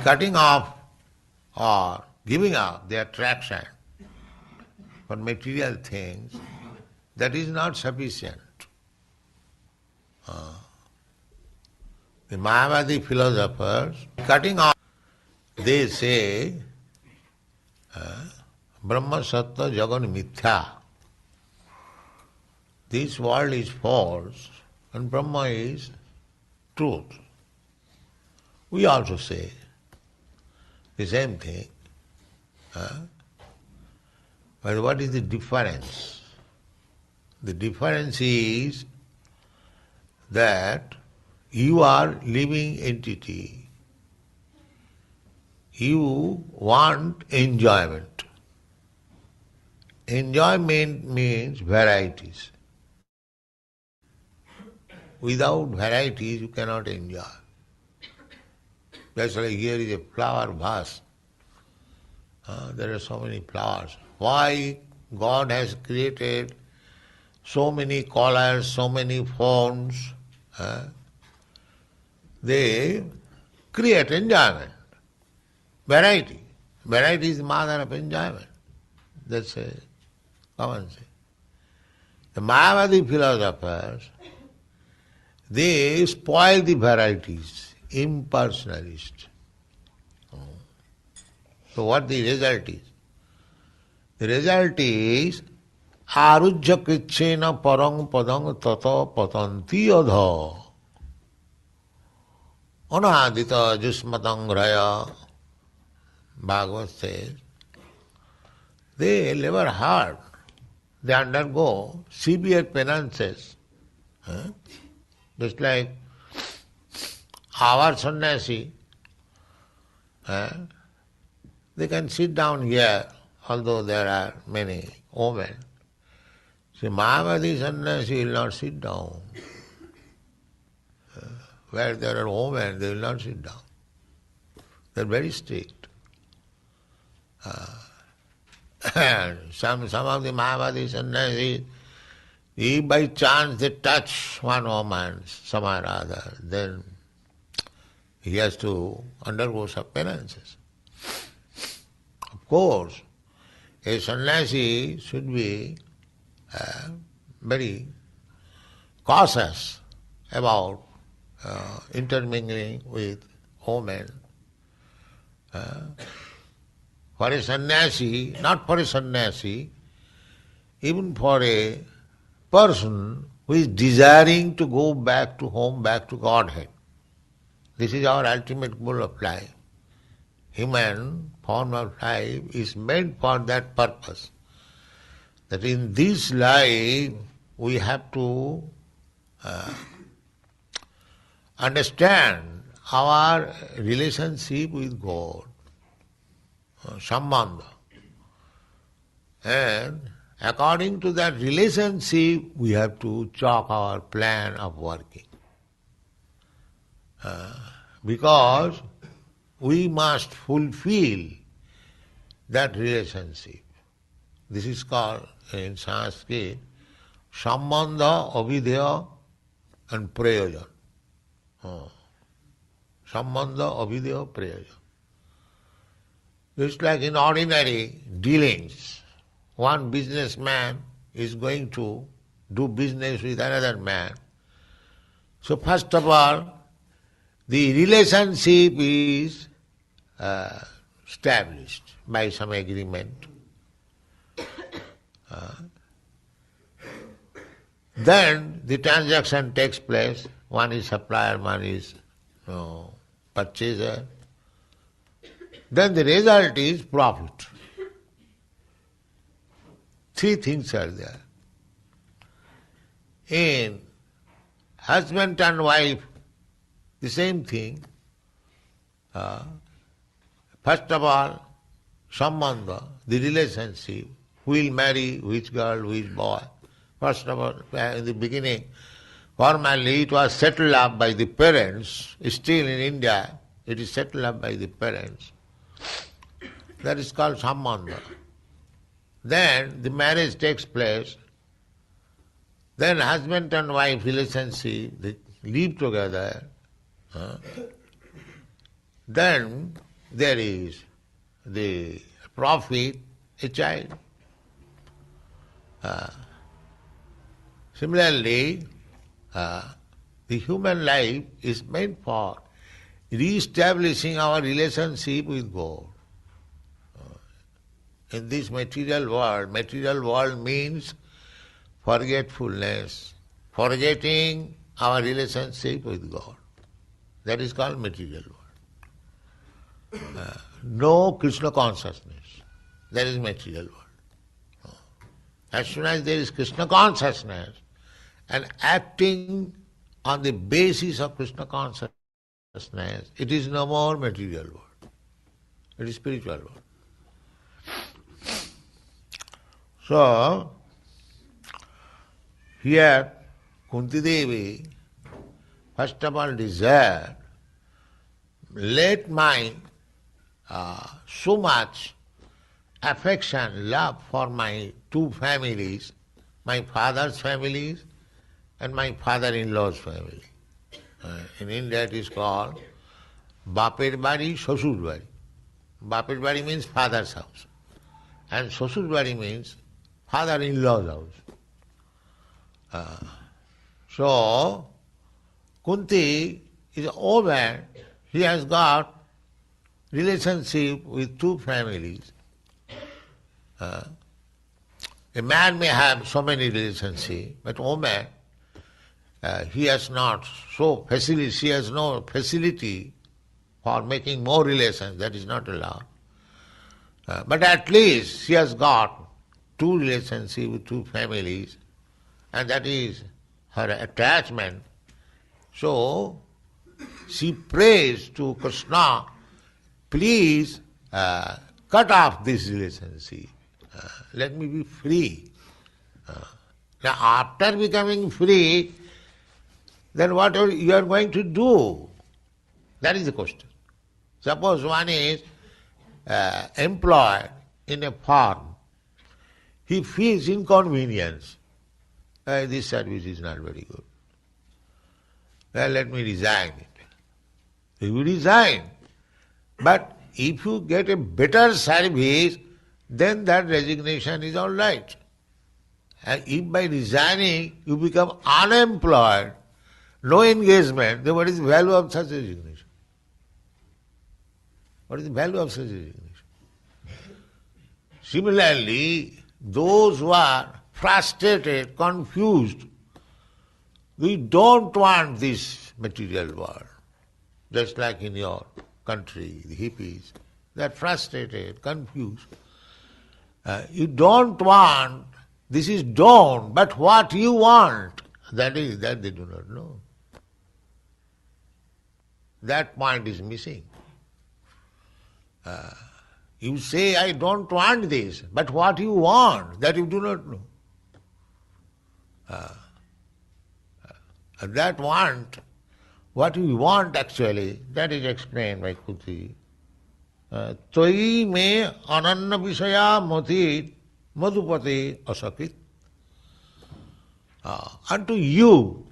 cutting off or giving up the attraction for material things, that is not sufficient. The Mayavadi philosophers, cutting off, they say, Brahma Sattva Jagan Mithya. This world is false and Brahma is truth. We also say the same thing. But what is the difference? The difference is that you are living entity. You want enjoyment. Enjoyment means varieties. Without varieties you cannot enjoy. That's like here is a flower vase. There are so many flowers. Why God has created so many colors, so many forms? They create enjoyment. Variety. Variety is the mother of enjoyment. That's a common sense. The Mayavadi philosophers, they spoil the varieties, impersonalist. So what the result is? The result is arujya krichena parang padang tata patanti adha anadita jusmatang raya. Bhagavad says, they labor hard. They undergo severe penances. Just like our sannyasi, they can sit down here, although there are many women. See, Mayavadi sannyasi will not sit down. Where there are women, they will not sit down. They are very strict. And some of the Mayavadi sannyasis, if by chance they touch one woman, somewhere or other, then he has to undergo some penances. Of course, a sannyasi should be very cautious about intermingling with women. For a sannyasi, not for a sannyasi, even for a person who is desiring to go back to home, back to Godhead. This is our ultimate goal of life. Human form of life is meant for that purpose. That in this life we have to understand our relationship with God, sambandha. And according to that relationship, we have to chalk our plan of working. Because we must fulfill that relationship. This is called in Sanskrit sambandha, avidya and prayojan. Sambandha, avidya, prayojan. It's like in ordinary dealings, one businessman is going to do business with another man. So first of all, the relationship is established by some agreement. Then the transaction takes place. One is supplier, one is purchaser. Then the result is profit. Three things are there. In husband and wife, the same thing. First of all, sambandha, the relationship, who will marry which girl, which boy. First of all, in the beginning, formally it was settled up by the parents. Still in India, it is settled up by the parents. That is called sambandha. Then the marriage takes place. Then husband and wife relationship, they live together. Then there is the prophet, a child. Similarly, the human life is meant for re-establishing our relationship with God. In this material world means forgetfulness, forgetting our relationship with God. That is called material world. No Krishna consciousness. That is material world. As soon as there is Krishna consciousness and acting on the basis of Krishna consciousness, it is no more material world. It is spiritual world. So, here Kunti Devi first of all desired, let my so much affection, love for my two families, my father's families and my father-in-law's family. In India it is called Bapir Bari, Shosur Bari. Bapir Bari means father's house and Shosur Bari means father-in-law's house. So, Kunti is over, he has got relationship with two families. A man may have so many relationships, but woman, he has not so facility, she has no facility for making more relations, that is not allowed. But at least she has got two relationships with two families, and that is her attachment. So, she prays to Krishna, please cut off this relationship. Let me be free. Now, after becoming free, then what you are going to do? That is the question. Suppose one is employed in a farm. He feels inconvenience. This service is not very good. Well, let me resign it. You resign. But if you get a better service, then that resignation is all right. And if by resigning you become unemployed, no engagement, then what is the value of such resignation? What is the value of such resignation? Similarly, those who are frustrated, confused, we don't want this material world. Just like in your country, the hippies, they are frustrated, confused. You don't want, this is don't, but what you want, that they do not know. That point is missing. You say, I don't want this, but what you want, that you do not know. That want, what we want actually, that is explained by Kuti. Toi me ananna visaya mati madhupati asakit. Unto you,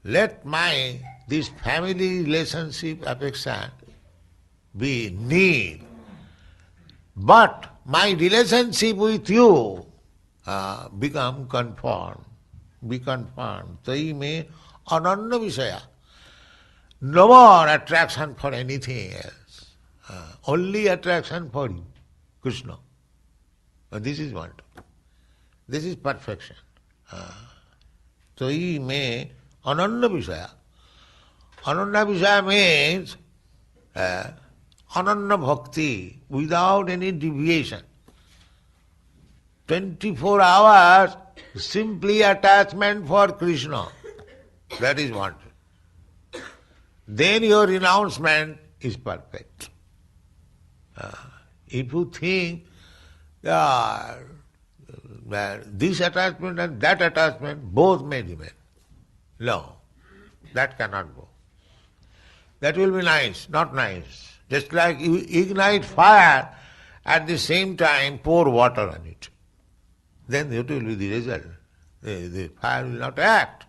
let my, this family relationship affection be need. But my relationship with you become conformed. Be conformed. Toi me ananna visaya. No more attraction for anything else. Only attraction for you, Krishna. This is what. This is perfection. Toi me ananna visaya. Ananna visaya means ananna bhakti, without any deviation. 24 hours, simply attachment for Krishna. That is wanted. Then your renouncement is perfect. If you think that this attachment and that attachment both may remain, no, that cannot go. That will be nice, not nice. Just like you ignite fire, at the same time pour water on it. Then that will be the result. The fire will not act.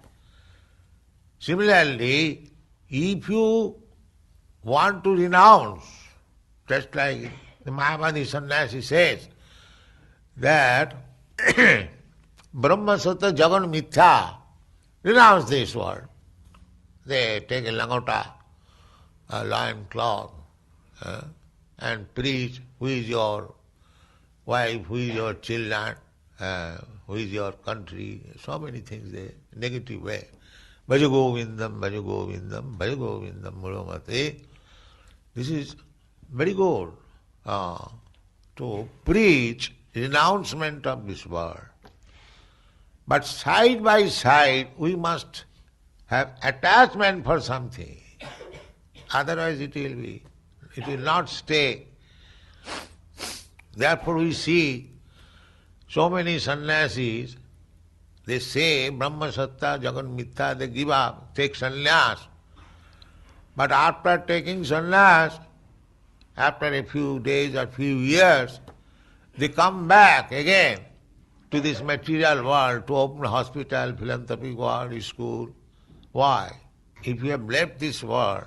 Similarly, if you want to renounce, just like the Mayavadi sannyasi says, that Brahma Sattva Jagan Mithya, renounce this world. They take a langota, a loin cloth, and preach who is your wife, who is your children, who is your country, so many things, they negative way. Bhaja Govindam, Bhaja Govindam, Bhaja Govindam, Mulamate. This is very good to preach renouncement of this world. But side by side we must have attachment for something. Otherwise it will not stay. Therefore we see so many sannyasis, they say Brahma Sattva Jagan Mithya, they give up, take sannyas. But after taking sannyas, after a few days or few years, they come back again to this material world to open hospital, philanthropic world, school. Why? If you have left this world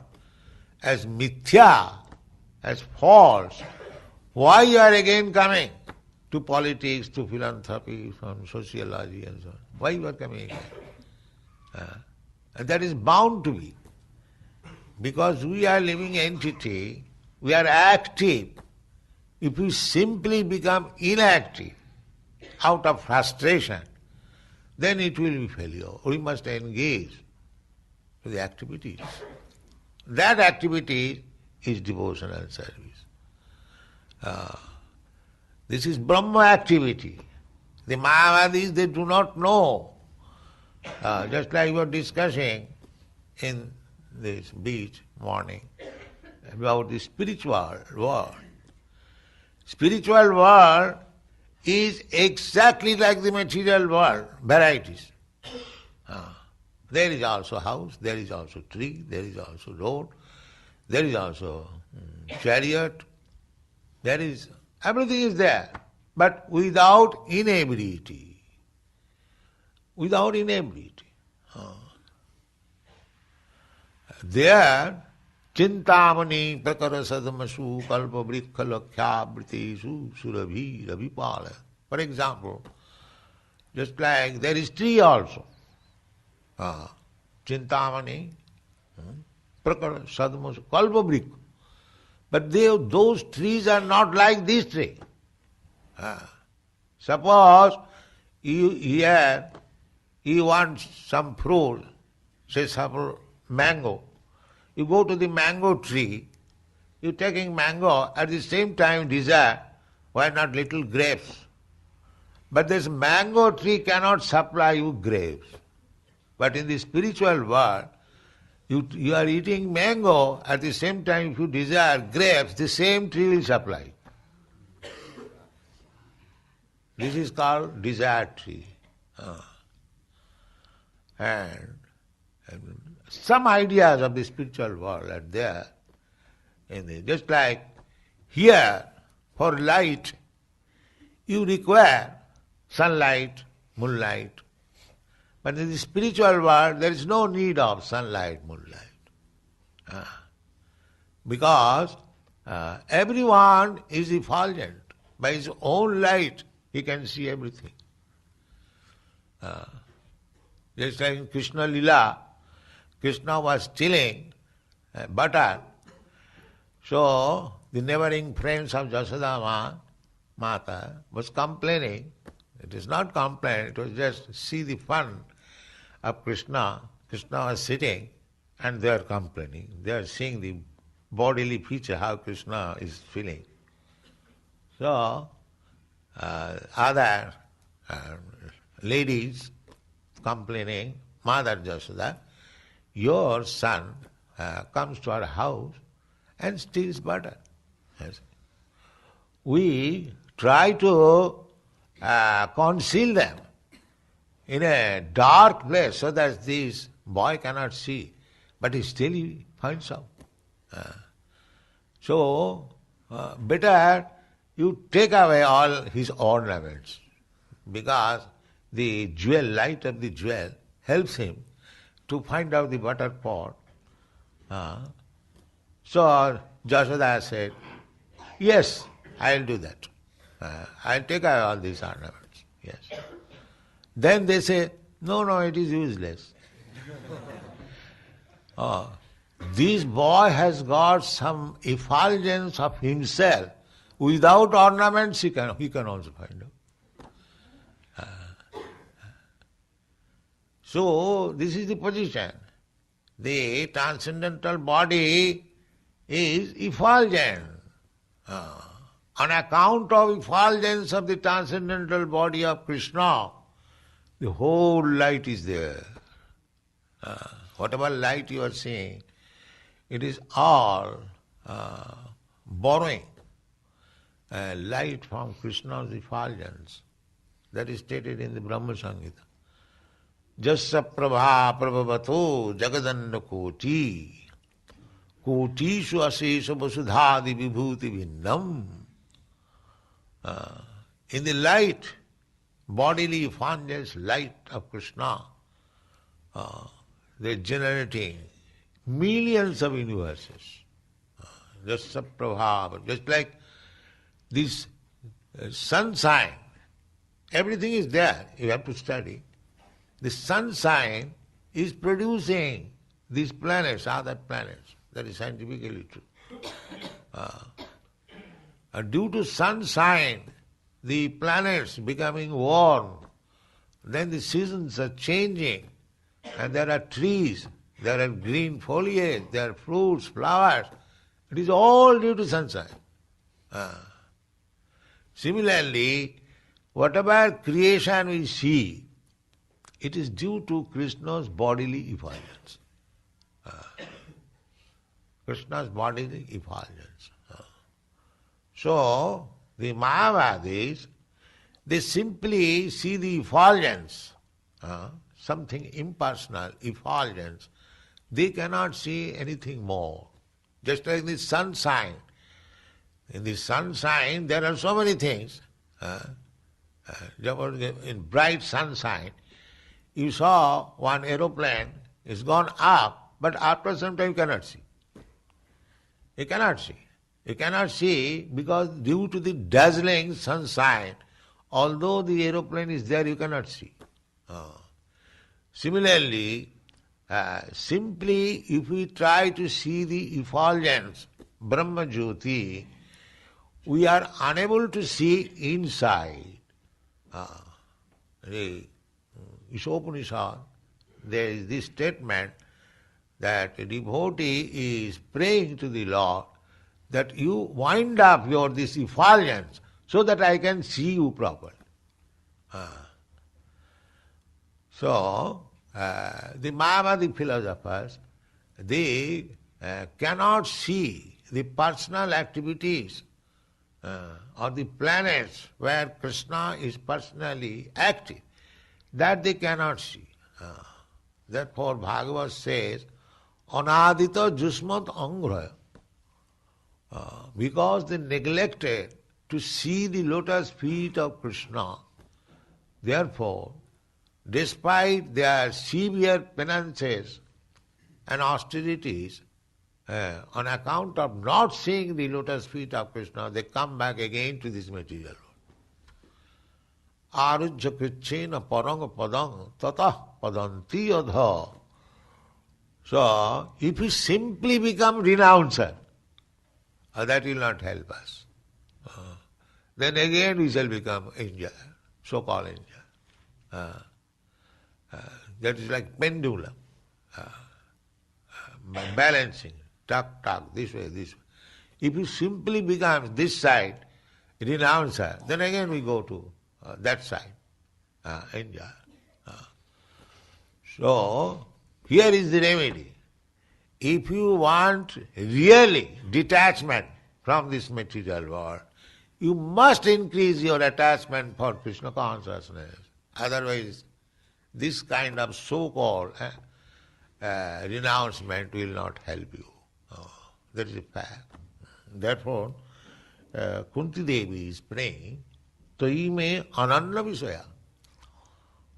as mithya, as false, why you are again coming to politics, to philanthropy, from sociology and so on? Why you are coming again? And that is bound to be. Because we are living entity, we are active. If we simply become inactive out of frustration, then it will be failure. We must engage with the activities. That activity is devotional service. This is Brahma activity. The Mayavadis, they do not know. Just like we were discussing in this beach morning about the spiritual world. Spiritual world is exactly like the material world, varieties. There is also house, there is also tree, there is also road, there is also chariot, there is, everything is there, but without inability. Without inability. There, Chintamani prakara sadamasu kalpa vrikha lakshya britesu surabhi rabhipala. For example, just like there is tree also. Chintamani, prakara sadamasu kalpa vrikha. But those trees are not like this tree. Suppose you want some fruit, say suppose mango. You go to the mango tree, you're taking mango, at the same time desire, why not little grapes? But this mango tree cannot supply you grapes. But in the spiritual world, you are eating mango, at the same time if you desire grapes, the same tree will supply. This is called desire tree. And some ideas of the spiritual world are there. Just like here, for light, you require sunlight, moonlight. But in the spiritual world, there is no need of sunlight, moonlight. Because everyone is effulgent. By his own light, he can see everything. Just like in Krishna Lila, Krishna was stealing butter. So the neighboring friends of Jasoda Mata was complaining. It is not complaint, it was just see the fun of Krishna. Krishna was sitting and they are complaining. They are seeing the bodily feature, how Krishna is feeling. So other ladies complaining, Mother Jasoda, your son comes to our house and steals butter. Yes. We try to conceal them in a dark place so that this boy cannot see, but still he finds out. So better you take away all his ornaments, because the jewel, light of the jewel helps him to find out the butter pot. So Jashoda said, yes, I'll do that. I'll take away all these ornaments. Yes. Then they say, no, it is useless. This boy has got some effulgence of himself. Without ornaments, he can also find out. So, this is the position. The transcendental body is effulgent. On account of effulgence of the transcendental body of Krishna, the whole light is there. Whatever light you are seeing, it is all borrowing light from Krishna's effulgence. That is stated in the Brahma Samhita. Jasya prabha prabhavato jagadanna koti kotishu asesha vasudhadi vibhuti bhinnam. In the light, bodily effulgence light of Krishna, they are generating millions of universes. Jasya prabha, just like this sunshine, everything is there, you have to study. The sunshine is producing these planets, other planets. That is scientifically true. Due to sunshine, the planets becoming warm, then the seasons are changing, and there are trees, there are green foliage, there are fruits, flowers. It is all due to sunshine. Similarly, whatever creation we see, it is due to Krishna's bodily effulgence. Krishna's bodily effulgence. So, the Mayavadis, they simply see the effulgence, something impersonal, effulgence. They cannot see anything more. Just like the sunshine. In the sunshine, there are so many things. In bright sunshine, you saw one aeroplane is gone up, but after some time you cannot see. You cannot see. You cannot see because due to the dazzling sunshine, although the aeroplane is there, you cannot see. Similarly, simply if we try to see the effulgence, Brahma Jyoti, we are unable to see inside. The Ishopanishad, there is this statement that a devotee is praying to the Lord that you wind up this effulgence so that I can see you properly. So, the Mayavadi philosophers, they cannot see the personal activities or the planets where Krishna is personally active. That they cannot see. Therefore, Bhagavad says, Anadita Jusmat Angraya. Because they neglected to see the lotus feet of Krishna, therefore, despite their severe penances and austerities, on account of not seeing the lotus feet of Krishna, they come back again to this material world. Arujya krichena parang padang tatah padanti adha. So, if we simply become renouncer, that will not help us. Then again we shall become angel, so-called angel. That is like pendulum, balancing, tuck, this way. If you simply become this side, renouncer, then again we go to that side, angel. So, here is the remedy. If you want really detachment from this material world, you must increase your attachment for Krishna consciousness. Otherwise, this kind of so-called renouncement will not help you. That is a fact. Therefore, Kunti Devi is praying, Taime Ananya Visaya,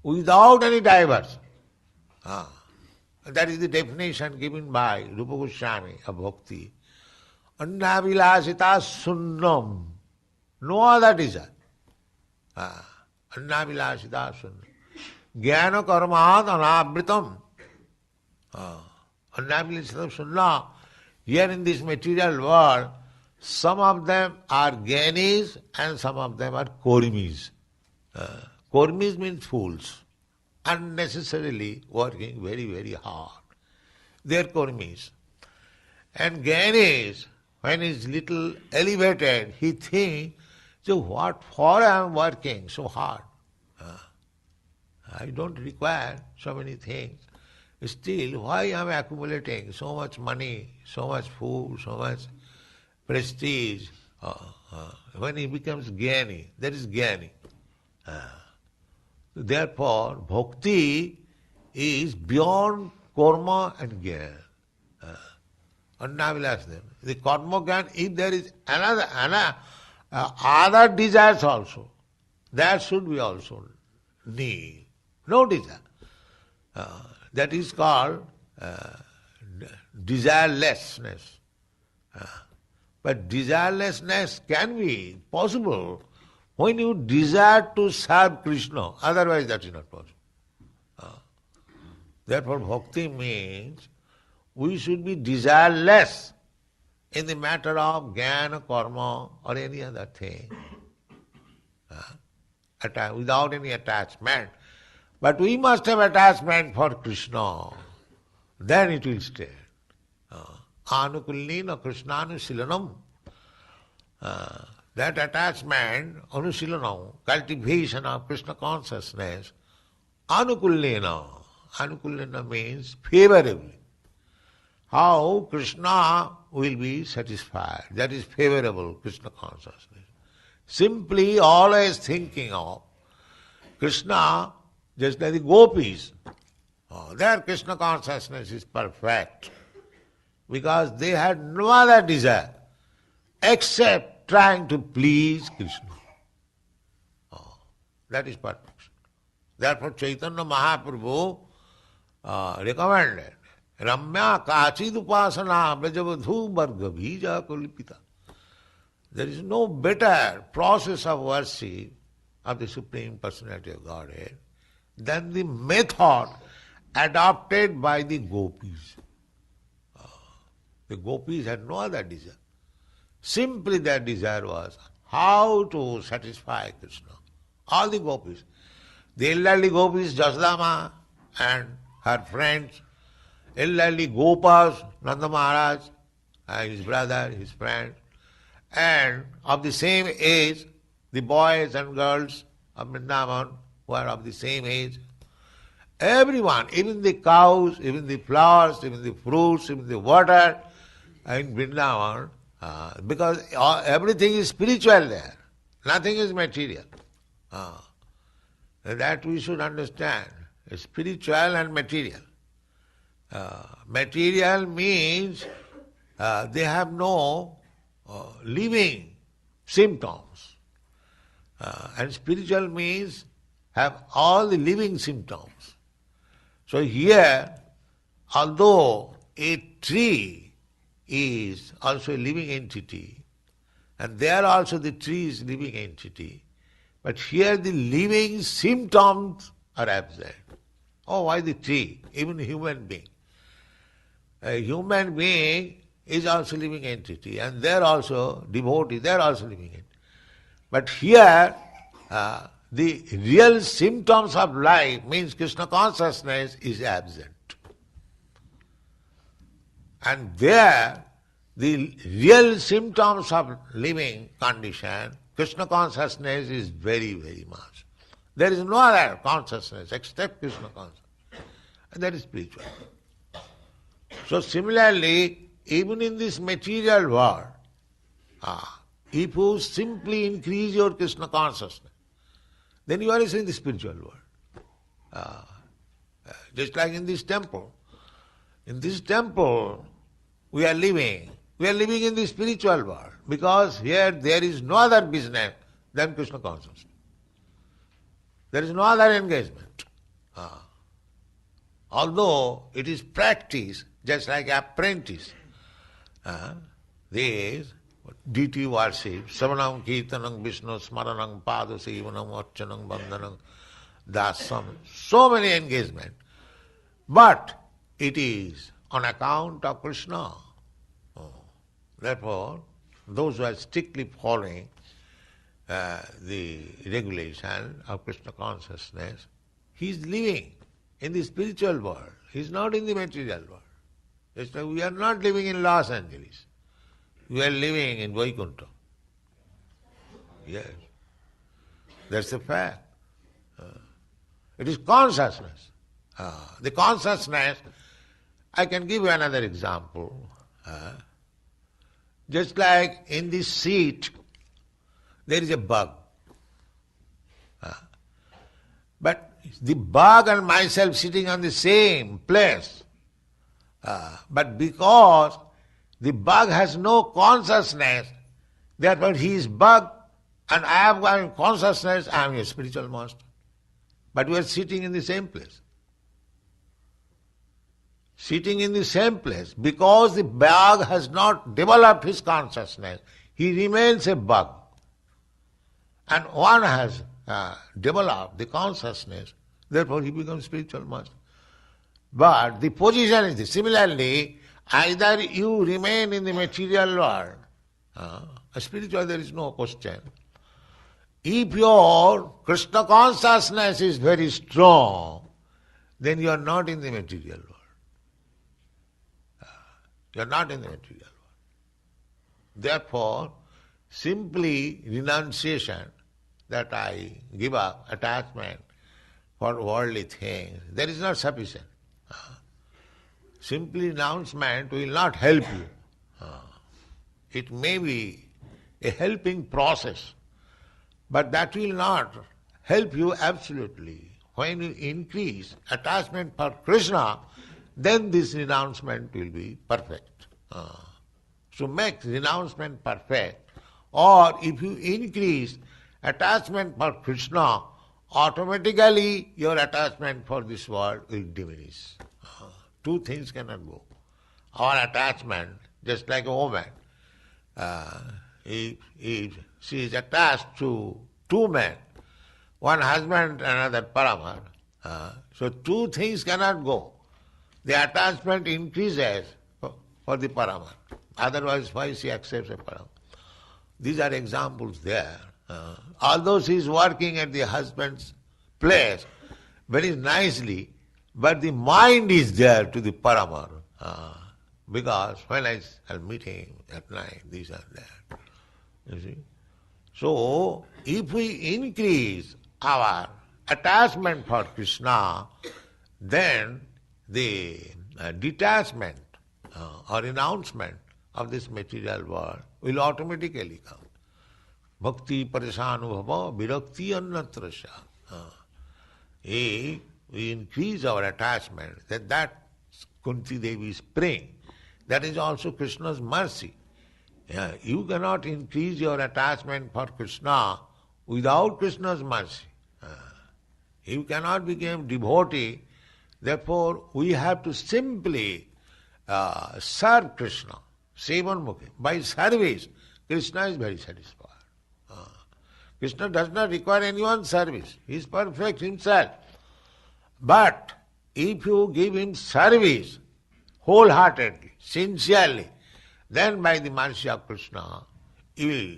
without any diversion. That is the definition given by Rupa Goswami of bhakti. Annavilasita sunnam. No other desire. Annavilasita sunnam. Jnana karmat anavritam. Annavilasita sunnam. Here in this material world, some of them are jnanis and some of them are kurmis. Kurmis means fools, unnecessarily working very, very hard. They are kurmis. And jnanis, when he is little elevated, he thinks, so what for I am working so hard? I don't require so many things. Still, why I am accumulating so much money, so much food, so much prestige? When he becomes jnani, that is jnani. Therefore, bhakti is beyond karma and jnana. Annavilasam. The karma jnana, if there is other desires also, that should be also need. No desire. That is called desirelessness. But desirelessness can be possible when you desire to serve Krishna. Otherwise that is not possible. Therefore bhakti means we should be desireless in the matter of jnana, karma or any other thing. Without any attachment. But we must have attachment for Krishna. Then it will stay. Anukullina Krishnanushilanam. That attachment, anusilanam, cultivation of Krishna consciousness, anukullina. Anukullina means favorably. How Krishna will be satisfied. That is favorable, Krishna consciousness. Simply always thinking of Krishna, just like the gopis. Their Krishna consciousness is perfect because they had no other desire except trying to please Krishna. That is perfection. Therefore Chaitanya Mahaprabhu recommended Ramya Kachid Upasana Brajavadhu Varga Bija Kulipita. There is no better process of worship of the Supreme Personality of Godhead than the method adopted by the gopis. The gopis had no other desire. Simply their desire was how to satisfy Krishna. All the gopis. The elderly gopis, Jasodama and her friends, elderly Gopas, Nanda Maharaj, and his brother, his friend, and of the same age, the boys and girls of Vrindavan who are of the same age. Everyone, even the cows, even the flowers, even the fruits, even the water in Vrindavan, because everything is spiritual there. Nothing is material. That we should understand. Spiritual and material. Material means they have no living symptoms. And spiritual means have all the living symptoms. So here, although a tree is also a living entity, and there also the tree is living entity, but here the living symptoms are absent. Oh, why the tree? Even a human being. A human being is also living entity, and there also devotee, they are also living entity. But here, the real symptoms of life means Krishna consciousness is absent. And there, the real symptoms of living condition, Krishna consciousness is very, very much. There is no other consciousness except Krishna consciousness. And that is spiritual. So similarly, even in this material world, if you simply increase your Krishna consciousness, then you are in the spiritual world. Just like in this temple. In this temple, we are living in the spiritual world because here there is no other business than Krishna consciousness. There is no other engagement. Although it is practice, just like apprentice. this deity worship, Savanam Kirtanam Vishnu Smaranam Padasevanam Archanam Bandhanam Dasam, so many engagement. But it is on account of Krishna. Therefore, those who are strictly following the regulation of Krishna consciousness, he is living in the spiritual world. He is not in the material world. Just like we are not living in Los Angeles. We are living in Vaikuntha. Yes. That's a fact. It is consciousness. The consciousness, I can give you another example. Just like in this seat, there is a bug. But the bug and myself sitting on the same place. But because the bug has no consciousness, therefore he is bug and I have got consciousness, I am a spiritual master. But we are sitting in the same place. Sitting in the same place, because the bug has not developed his consciousness, he remains a bug. And one has developed the consciousness, therefore he becomes spiritual master. But the position is this. Similarly, either you remain in the material world, spiritual there is no question. If your Krishna consciousness is very strong, then you are not in the material world. You are not in the material world. Therefore, simply renunciation, that I give up attachment for worldly things, that is not sufficient. Simply renouncement will not help you. It may be a helping process, but that will not help you absolutely. When you increase attachment for Krishna, then this renouncement will be perfect. So make renouncement perfect. Or if you increase attachment for Krishna, automatically your attachment for this world will diminish. Two things cannot go. Our attachment, just like a woman, if she is attached to two men, one husband, another paramar, so two things cannot go. The attachment increases for the paramar. Otherwise, why she accepts a paramar? These are examples there. Although she is working at the husband's place very nicely, but the mind is there to the paramar. Because when I'll meet him at night, this and that. You see? So, if we increase our attachment for Krishna, then the detachment or renouncement of this material world will automatically come. Bhakti parishanubhava virakti annatrasya. If we increase our attachment, then that Kunti Devi spring, that is also Krishna's mercy. You cannot increase your attachment for Krishna without Krishna's mercy. You cannot become devotee. Therefore, we have to simply serve Krishna. Sevanmukhi. By service, Krishna is very satisfied. Krishna does not require anyone's service. He is perfect himself. But if you give him service wholeheartedly, sincerely, then by the mercy of Krishna, you will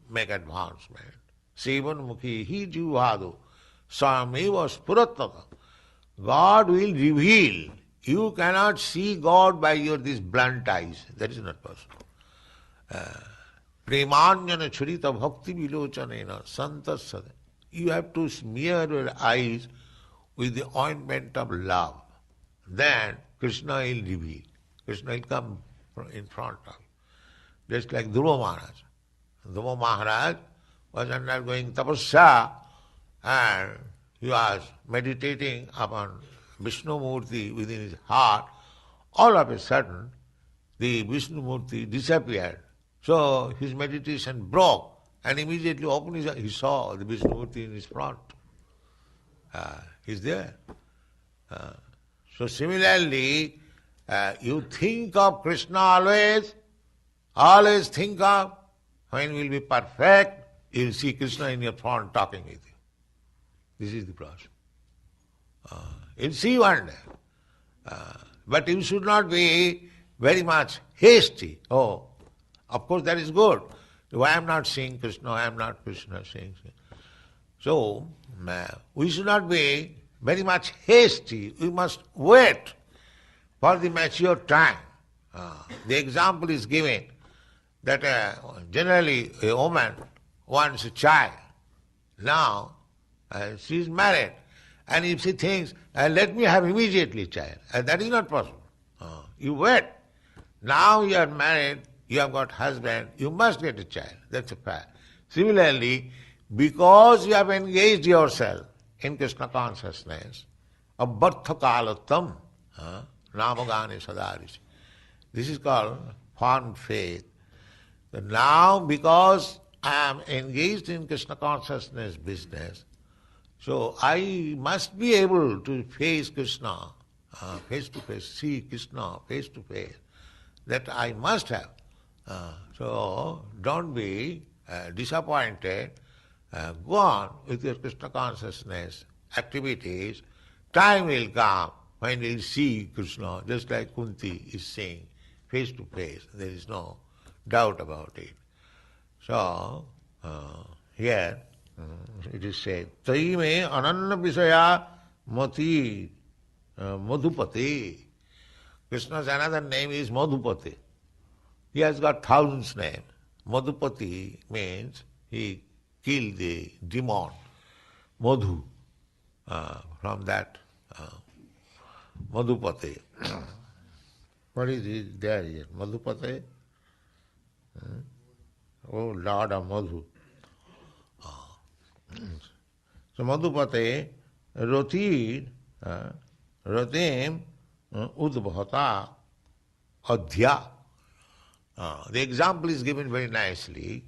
make advancement. Sevanmukhi hi jivadu sameva spuratata. God will reveal. You cannot see God by your these blunt eyes. That is not possible. Premanyana churita bhakti vilochanena santasada. You have to smear your eyes with the ointment of love. Then Krishna will reveal. Krishna will come in front of you. Just like Dhruva Maharaj. Dhruva Maharaj was undergoing tapasya and he was meditating upon Vishnu Murti within his heart. All of a sudden, the Vishnu Murti disappeared. So his meditation broke and immediately opened his eyes. He saw the Vishnu Murti in his front. He's there. So similarly, you think of Krishna always, Always think of when you will be perfect, you will see Krishna in your front talking with you. This is the process. You'll see one day. But you should not be very much hasty. Oh, of course that is good. Why I am not seeing Krishna, I am not Krishna seeing. So, we should not be very much hasty. We must wait for the mature time. The example is given that generally a woman wants a child. Now, she is married. And if she thinks, let me have immediately a child, that is not possible. You wait. Now you are married, you have got husband, you must get a child. That's a fact. Similarly, because you have engaged yourself in Krishna consciousness, abbartha kalatam, namagane sadarishi. This is called fond faith. So now, because I am engaged in Krishna consciousness business, so I must be able to face Krishna face to face, see Krishna face to face. That I must have. So don't be disappointed. Go on with your Krishna consciousness activities. Time will come when you will see Krishna, just like Kunti is seeing face to face. There is no doubt about it. So here it is said, Tai me ananna visaya mati madhupati. Krishna's another name is Madhupati. He has got thousands names. Madhupati means he killed the demon, Madhu, from that Madhupati. What is it there here? Madhupati? Oh, Lord of Madhu. So Madhupati, Roti, Ratim, Udbhata, Adhya. The example is given very nicely,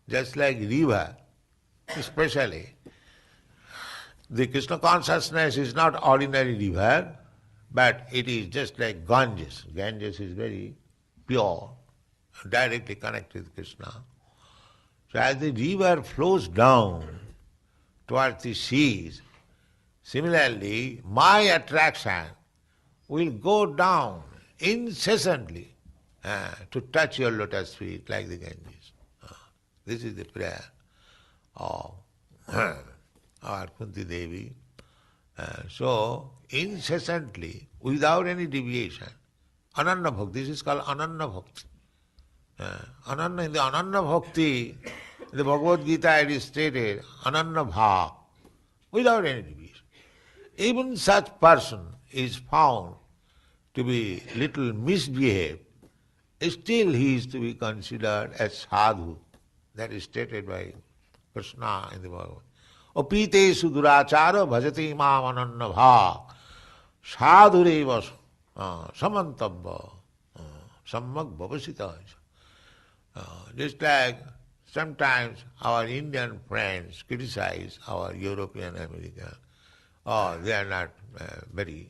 just like river, especially. The Krishna consciousness is not ordinary river, but it is just like Ganges. Ganges is very pure, directly connected with Krishna. So as the river flows down towards the seas, similarly, my attraction will go down incessantly to touch your lotus feet like the Ganges. This is the prayer of our Kunti Devi. So, incessantly, without any deviation, Ananya Bhakti, this is called Ananya Bhakti. In the Ananya Bhakti, in the Bhagavad Gita it is stated, Ananya Bhav, without any deviation. Even such person is found to be little misbehaved, still he is to be considered as sadhu. That is stated by Krishna in the Bhagavad. Opite sudurachara bhajati mam ananya bha sadhureva samantabha sammak bhavasita. Just like sometimes our Indian friends criticize our European American, they are not very,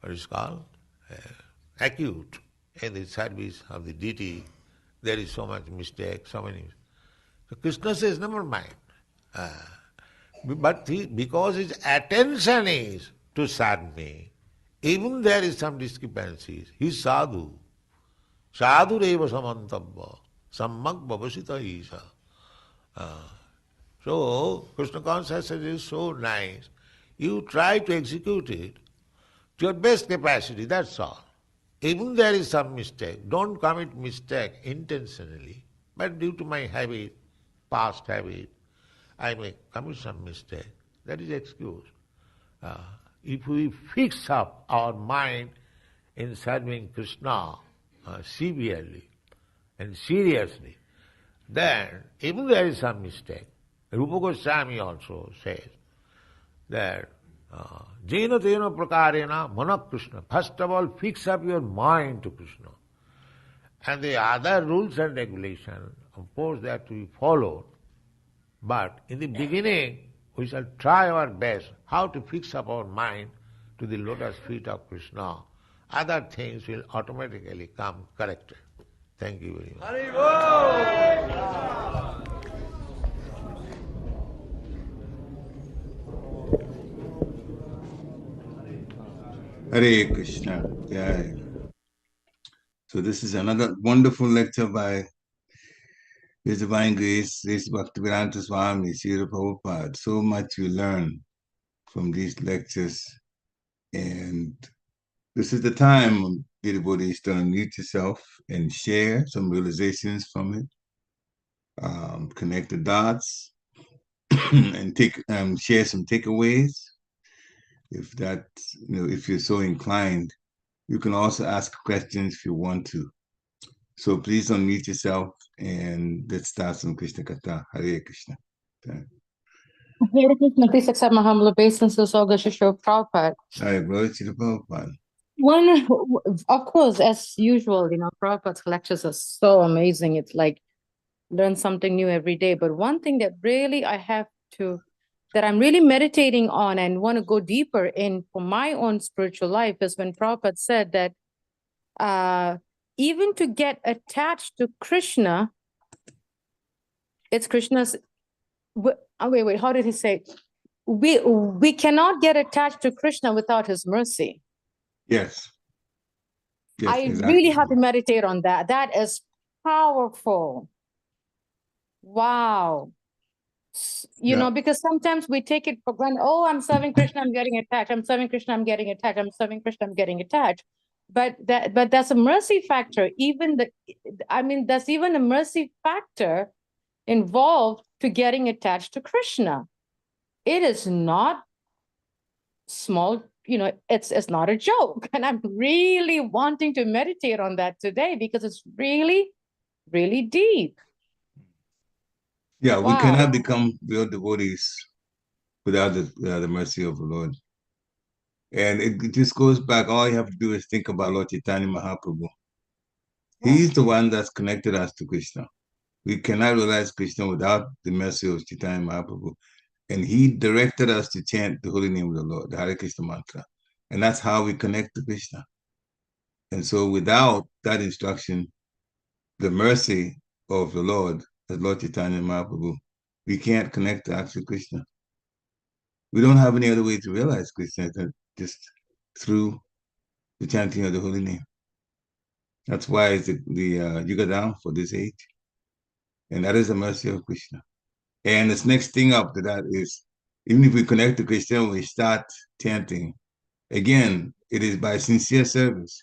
what is called, acute in the service of the deity. There is so much mistake, so many. So Krishna says, never mind. But because his attention is to serve me, even there is some discrepancies. He is sadhu. Sadhu reva samantabha. Sammak bhavasita isa. So, Krishna consciousness is so nice. You try to execute it to your best capacity, that's all. Even there is some mistake, don't commit mistake intentionally, but due to my habit, past habit, I may commit some mistake. That is excuse. If we fix up our mind in serving Krishna severely and seriously, then even there is some mistake. Rupa Goswami also says that Jena tena prakarena mana Krishna. First of all, fix up your mind to Krishna. And the other rules and regulations, of course, they have to be followed. But in the beginning, we shall try our best how to fix up our mind to the lotus feet of Krishna. other things will automatically come corrected. Thank you very much. Hare Krishna. Yeah. So this is another wonderful lecture by His Divine Grace, His Bhaktivedanta Swami, Srila Prabhupada. So much you learn from these lectures. And this is the time, dear devotees, to unmute yourself and share some realizations from it. Connect the dots and share some takeaways. If that, if you're so inclined, you can also ask questions if you want to. So please unmute yourself and let's start some Krishna Katha. Hare Krishna. Hare Krishna, please accept my humble obeisances, all Srila Prabhupada. Hare glory to the Prabhupada. One, of course, as usual, Prabhupada's lectures are so amazing. It's like learn something new every day. But one thing that really that I'm really meditating on and want to go deeper in for my own spiritual life is when Prabhupada said that even to get attached to Krishna, it's Krishna's. Wait, how did he say? We cannot get attached to Krishna without his mercy. Yes. I exactly. really have to meditate on that. That is powerful. Wow. Because sometimes we take it for granted. Oh, I'm serving Krishna, I'm getting attached. I'm serving Krishna, I'm getting attached. I'm serving Krishna, I'm getting attached. But that's a mercy factor. There's even a mercy factor involved to getting attached to Krishna. It is not small, it's not a joke. And I'm really wanting to meditate on that today because it's really, really deep. Yeah, we cannot become real devotees without the mercy of the Lord. And it just goes back, all you have to do is think about Lord Chaitanya Mahaprabhu. He's the one that's connected us to Krishna. We cannot realize Krishna without the mercy of Chaitanya Mahaprabhu. And he directed us to chant the holy name of the Lord, the Hare Krishna mantra. And that's how we connect to Krishna. And so without that instruction, the mercy of the Lord, the Lord Chaitanya Mahaprabhu, we can't connect to actual Krishna. We don't have any other way to realize Krishna than just through the chanting of the holy name. That's why it's the Yugadam for this age. And that is the mercy of Krishna. And this next thing up to that is, even if we connect to Krishna, we start chanting, again, it is by sincere service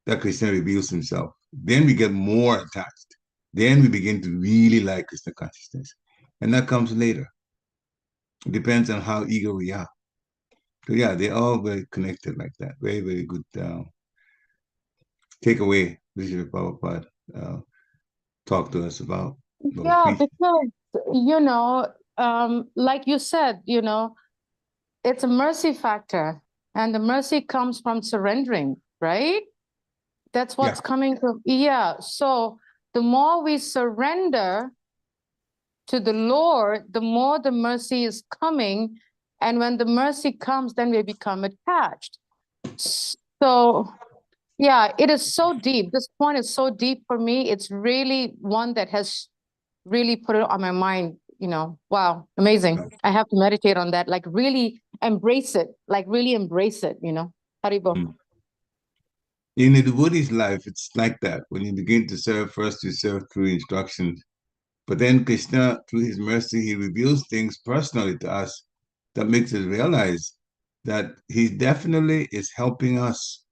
that Krishna reveals himself. Then we get more attached. Then we begin to really like Krishna consciousness. And that comes later. It depends on how eager we are. So yeah, they're all very connected like that. Very, very good takeaway. This is Prabhupada talk to us about. Yeah, because, like you said, it's a mercy factor. And the mercy comes from surrendering, right? That's what's coming from. Yeah. So the more we surrender to the Lord, the more the mercy is coming. And when the mercy comes, then we become attached. So, yeah, it is so deep. This point is so deep for me. It's really one that has really put it on my mind. Wow, amazing. I have to meditate on that, like really embrace it, Haribo. In the devotee's life, it's like that. When you begin to serve, first you serve through instructions. But then Krishna, through his mercy, he reveals things personally to us that makes us realize that he definitely is helping us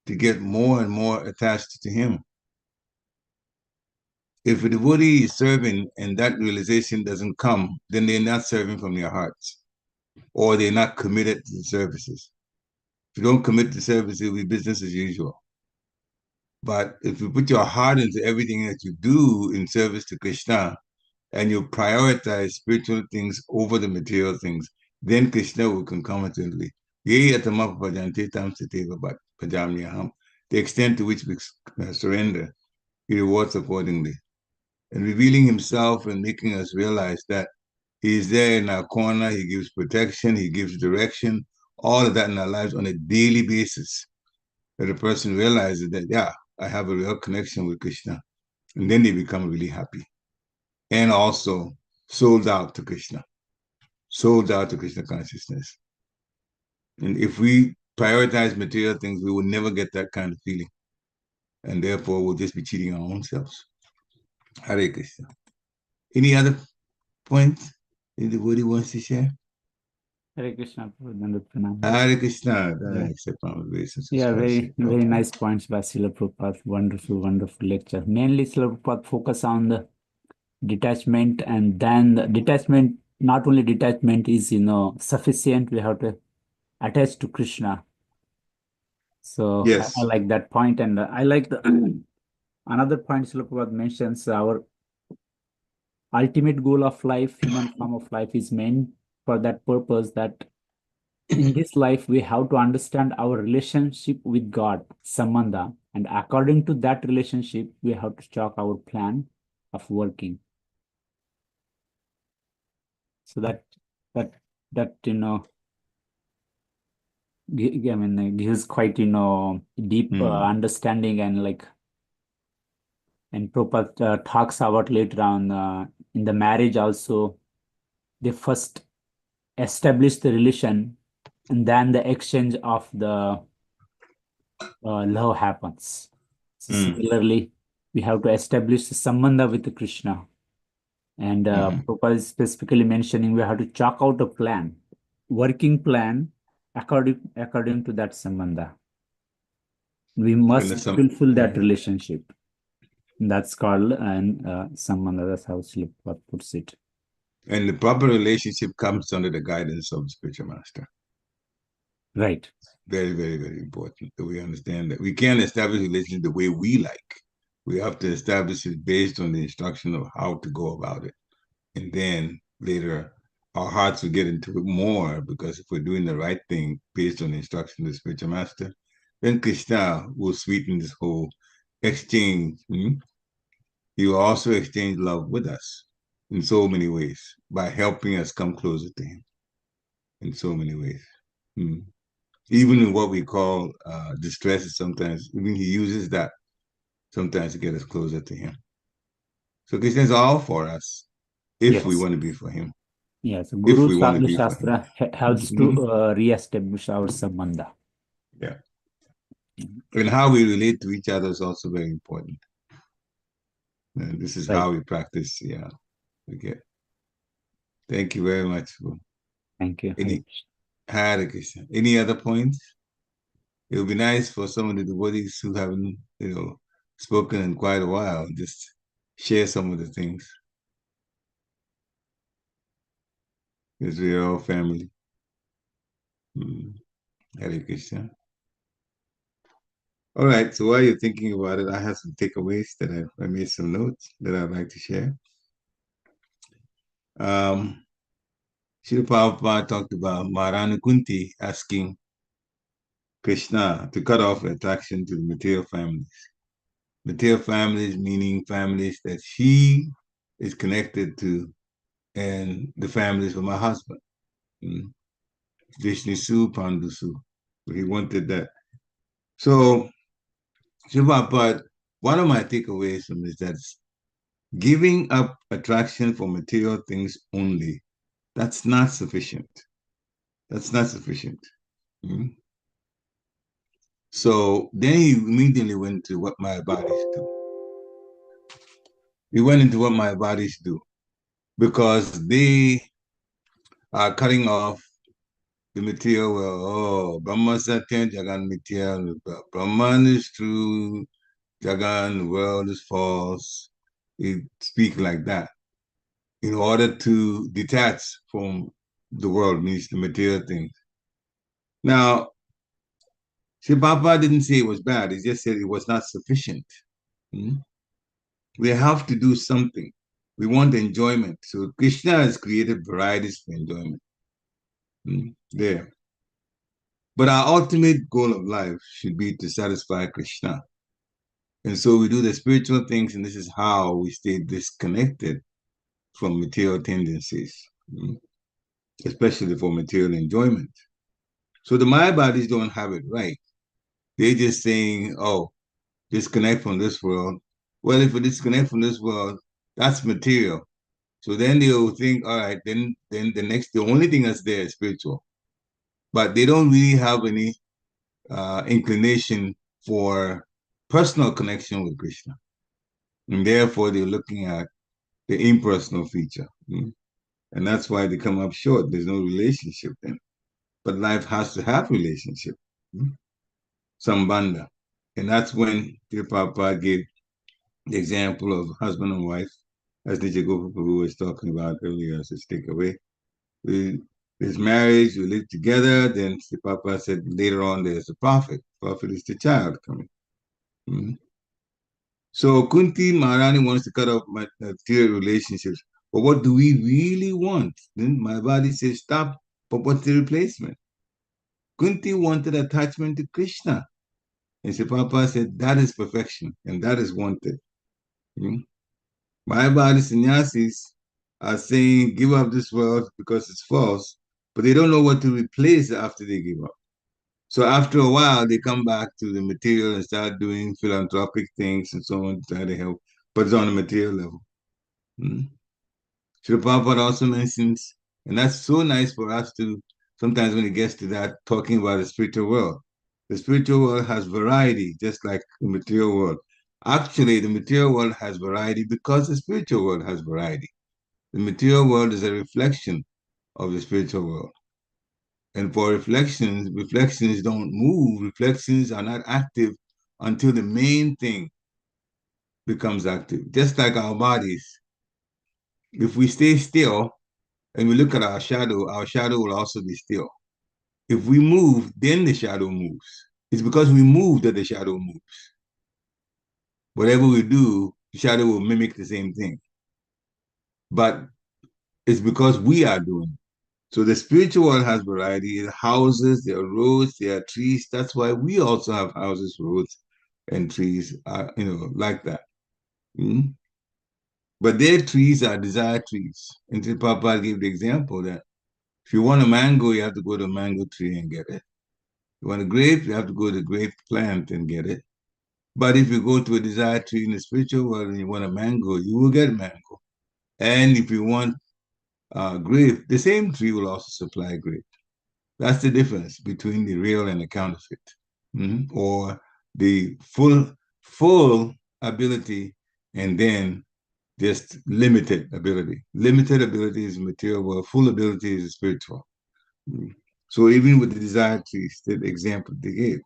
to get more and more attached to him. If a devotee is serving and that realization doesn't come, then they're not serving from their hearts, or they're not committed to the services. If you don't commit to service, it'll be business as usual. But if you put your heart into everything that you do in service to Krishna, and you prioritize spiritual things over the material things, then Krishna will concomitantly. The extent to which we surrender, he rewards accordingly. And revealing himself and making us realize that he is there in our corner, he gives protection, he gives direction, all of that in our lives on a daily basis. that a person realizes that, yeah, I have a real connection with Krishna. And then they become really happy. And also sold out to Krishna, sold out to Krishna consciousness. And if we prioritize material things, we will never get that kind of feeling. And therefore, we'll just be cheating our own selves. Hare Krishna. Any other points anybody wants to share? Hare Krishna. Pranam. Hare Krishna. Yeah, very nice points by Srila Prabhupada. Wonderful lecture. Mainly, Srila Prabhupada focus on the detachment, and then the detachment, not only detachment is, sufficient, we have to attach to Krishna. So Yes. I like that point, and I like the another point Srila Prabhupada mentions, our ultimate goal of life, human form of life, is meant for that purpose, that in this life we have to understand our relationship with God, Sambandha, and according to that relationship, we have to chalk our plan of working. So that gives quite deep understanding, and Prabhupada talks about later on in the marriage also, they first establish the relation, and then the exchange of the love happens. So similarly, we have to establish the sambandha with Krishna. And Prabhupada is specifically mentioning we have to chalk out a plan, working plan according to that sambandha. We must fulfill that relationship. That's called sambandha. That's how Srila Prabhupada puts it. And the proper relationship comes under the guidance of the spiritual master. Right. Very, very, very important that we understand that we can't establish a relationship the way we like. We have to establish it based on the instruction of how to go about it. And then later, our hearts will get into it more, because if we're doing the right thing based on the instruction of the spiritual master, then Krishna will sweeten this whole exchange. He will also exchange love with us in so many ways by helping us come closer to him in so many ways. Even in what we call distress, sometimes even he uses that sometimes to get us closer to him. So Krishna is all for us if we want to be for him. Yes, Guru Shastra helps to re-establish our sambandha. Yeah. And how we relate to each other is also very important. And this is how we practice. Yeah. Okay. Thank you very much. Thank you. Hare Krishna. Any other points? It would be nice for some of the devotees who haven't, spoken in quite a while, just share some of the things. Because we are all family. Hare Krishna. All right, so while you're thinking about it, I have some takeaways that I made some notes that I'd like to share. Srila Prabhupada talked about Maharani Kunti asking Krishna to cut off attraction to the material families. Material families meaning families that she is connected to, and the families of my husband, Vishnu Pandusu. He wanted that. So, Prabhupada, one of my takeaways from this is that giving up attraction for material things only, that's not sufficient. That's not sufficient. So then he immediately went to what my bodies do. He went into what my bodies do, because they are cutting off the material. Well, Brahma Satya, Jagan Mithya, Brahman is true, Jagan, the world is false. He speaks like that in order to detach from the world, means the material things. Now, Sri Prabhupada didn't say it was bad. He just said it was not sufficient. We have to do something. We want enjoyment. So Krishna has created varieties for enjoyment. There. But our ultimate goal of life should be to satisfy Krishna. And so we do the spiritual things, and this is how we stay disconnected from material tendencies, especially for material enjoyment. So the Maya bodies don't have it right. They're just saying, oh, disconnect from this world. Well, if we disconnect from this world, that's material. So then they'll think, all right, then the only thing that's there is spiritual. But they don't really have any inclination for personal connection with Krishna. And therefore, they're looking at the impersonal feature. And that's why they come up short. There's no relationship then. But life has to have relationship. Sambandha. And that's when Srila Prabhupada gave the example of husband and wife, as Nijya Prabhu was talking about earlier as a takeaway. There's marriage, we live together, then Srila Prabhupada said later on there's a prophet. Prophet is the child coming. So Kunti Maharani wants to cut off material relationships. But what do we really want? Then my body says stop, but what's the replacement? Kunti wanted attachment to Krishna. And Srila said that is perfection, and that is wanted. My body sannyasis are saying give up this world because it's false, but they don't know what to replace after they give up. So after a while, they come back to the material and start doing philanthropic things and so on to try to help, but it's on the material level. Srila Prabhupada also mentions, and that's so nice for us to, sometimes when it gets to that, talking about the spiritual world. The spiritual world has variety, just like the material world. Actually, the material world has variety because the spiritual world has variety. The material world is a reflection of the spiritual world. And for reflections don't move. Reflections are not active until the main thing becomes active. Just like our bodies. If we stay still and we look at our shadow will also be still. If we move, then the shadow moves. It's because we move that the shadow moves. Whatever we do, the shadow will mimic the same thing. But it's because we are doing it. So the spiritual world has variety. It houses, there are roads, there are trees. That's why we also have houses, roads, and trees, like that. But their trees are desire trees. And Prabhupada gave the example that if you want a mango, you have to go to a mango tree and get it. You want a grape, you have to go to the grape plant and get it. But if you go to a desire tree in the spiritual world and you want a mango, you will get mango. And if you want grape, the same tree will also supply grape. That's the difference between the real and the counterfeit, or the full ability and then just limited ability. Limited ability is material world, full ability is spiritual. So even with the desire trees, the example they gave.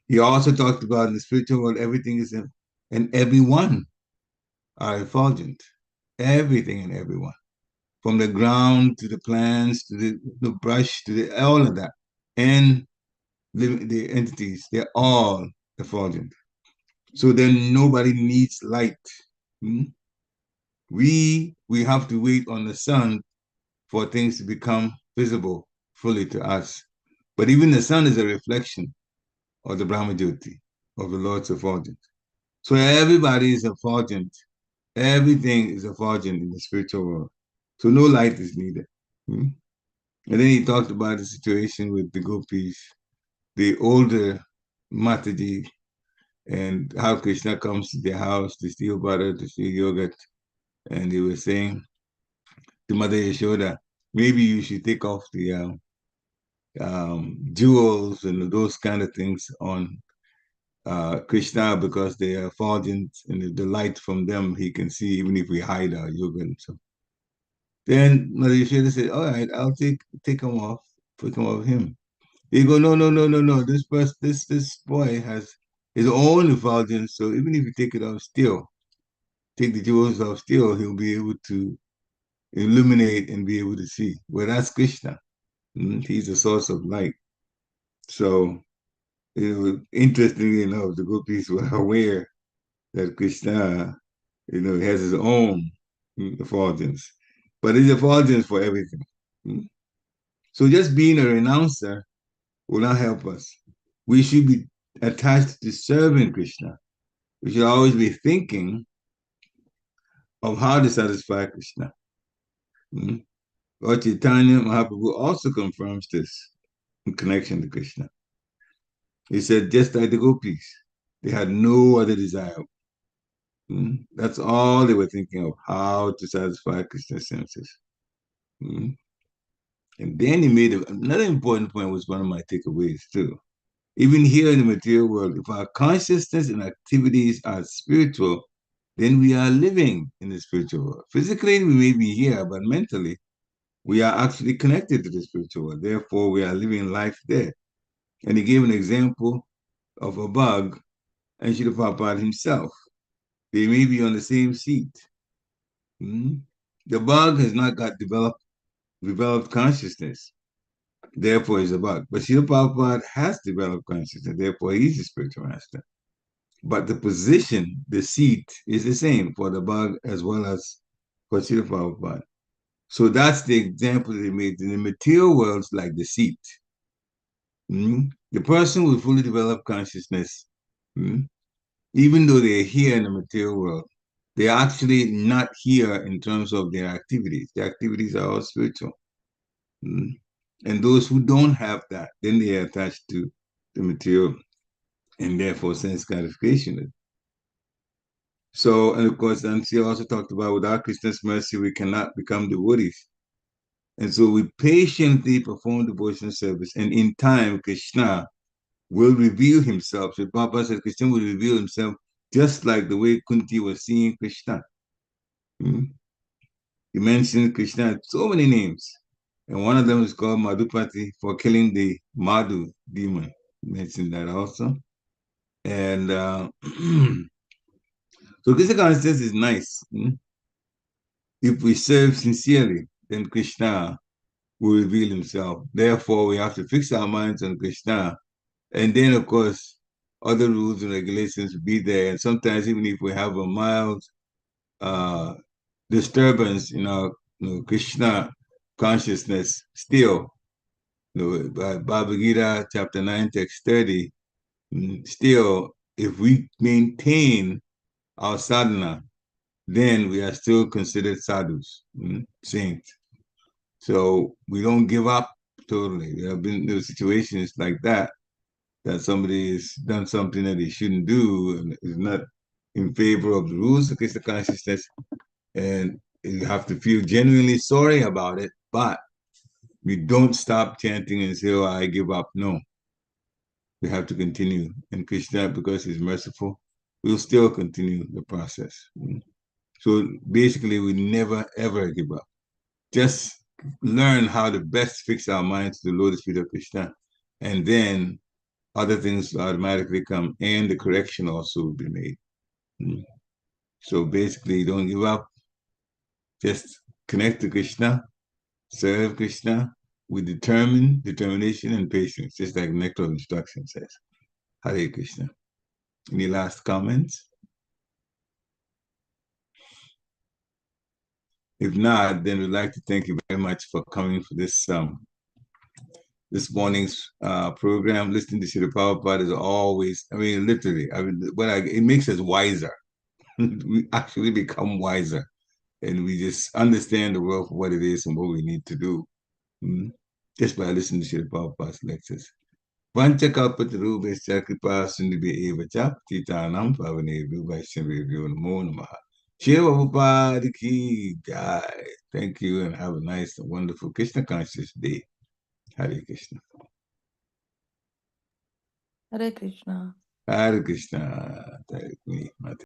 He also talked about in the spiritual world, everything is and everyone are effulgent. Everything and everyone. From the ground to the plants to the brush to all of that. And the entities, they're all effulgent. So then nobody needs light. We have to wait on the sun for things to become visible fully to us. But even the sun is a reflection of the Brahmajyoti, of the Lord's effulgence. So everybody is effulgent. Everything is effulgent in the spiritual world. So no light is needed. And then he talked about the situation with the gopis, the older Mataji, and how Krishna comes to their house to steal butter, to steal yogurt. And they were saying to Mother Yashoda, maybe you should take off the jewels and those kind of things on Krishna because they are effulgent and the light from them he can see even if we hide our yogurt. So then Mother Yashoda said, all right, I'll take them off, put them off him. They go, no. This boy has his own effulgence, so even if you take it off still, take the jewels off still, he'll be able to illuminate and be able to see. Well, that's Krishna. He's the source of light. So, interestingly enough, the gopis were aware that Krishna, has his own effulgence, but his effulgence for everything. So just being a renouncer will not help us. We should be attached to serving Krishna. We should always be thinking of how to satisfy Krishna. Lord Chaitanya Mahaprabhu also confirms this in connection to Krishna. He said, just like the gopis, they had no other desire. That's all they were thinking of, how to satisfy Krishna's senses. And then he made another important point, was one of my takeaways too. Even here in the material world, if our consciousness and activities are spiritual, then we are living in the spiritual world. Physically, we may be here, but mentally, we are actually connected to the spiritual world. Therefore, we are living life there. And he gave an example of a bug and Srila Prabhupada himself. They may be on the same seat. The bug has not got developed consciousness. Therefore, he's a bug. But Srila Prabhupada has developed consciousness. Therefore, he's a spiritual master. But the position, the seat, is the same for the bug as well as for Srila Prabhupada. So that's the example they made. In the material worlds, like the seat. The person with fully developed consciousness, even though they're here in the material world, they're actually not here in terms of their activities. Their activities are all spiritual. And those who don't have that, then they are attached to the material and therefore sense gratification. So, and of course, and she also talked about without Krishna's mercy, we cannot become devotees. And so we patiently perform devotional service, and in time, Krishna will reveal himself. So Prabhupada said Krishna will reveal himself just like the way Kunti was seeing Krishna. He mentioned Krishna so many names. And one of them is called Madhupati for killing the Madhu demon. He mentioned that also. And so Krishna consciousness is nice. If we serve sincerely, then Krishna will reveal himself. Therefore, we have to fix our minds on Krishna. And then, of course, other rules and regulations will be there. And sometimes, even if we have a mild disturbance in our Krishna consciousness, still, Bhagavad Gita, chapter 9, text 30, still, if we maintain our sadhana, then we are still considered sadhus, saints. So we don't give up totally. There have been situations like that somebody has done something that they shouldn't do and is not in favor of the rules of Krishna consciousness, and you have to feel genuinely sorry about it, but we don't stop chanting and say, oh, I give up. No. We have to continue. And Krishna, because he's merciful, will still continue the process. So basically, we never, ever give up. Just learn how to best fix our minds to the lotus feet of Krishna. And then other things automatically come, and the correction also will be made. So basically, don't give up. Just connect to Krishna, serve Krishna with determination, and patience, just like Nectar of Instruction says. Hare Krishna. Any last comments? If not, then we'd like to thank you very much for coming for this morning's program. Listening to Srila Prabhupada is always, literally, it makes us wiser. We actually become wiser, and we just understand the world for what it is and what we need to do, just by listening to Srila Prabhupada's lectures. Vanchakalpatarubhascha kripa sindhubhya eva cha patitanam pavanebhyo vaishnavebhyo namo namaha. Srila Prabhupada ki jai. Thank you, and have a nice and wonderful Krishna conscious day. Hare Krishna. Hare Krishna. Hare Krishna.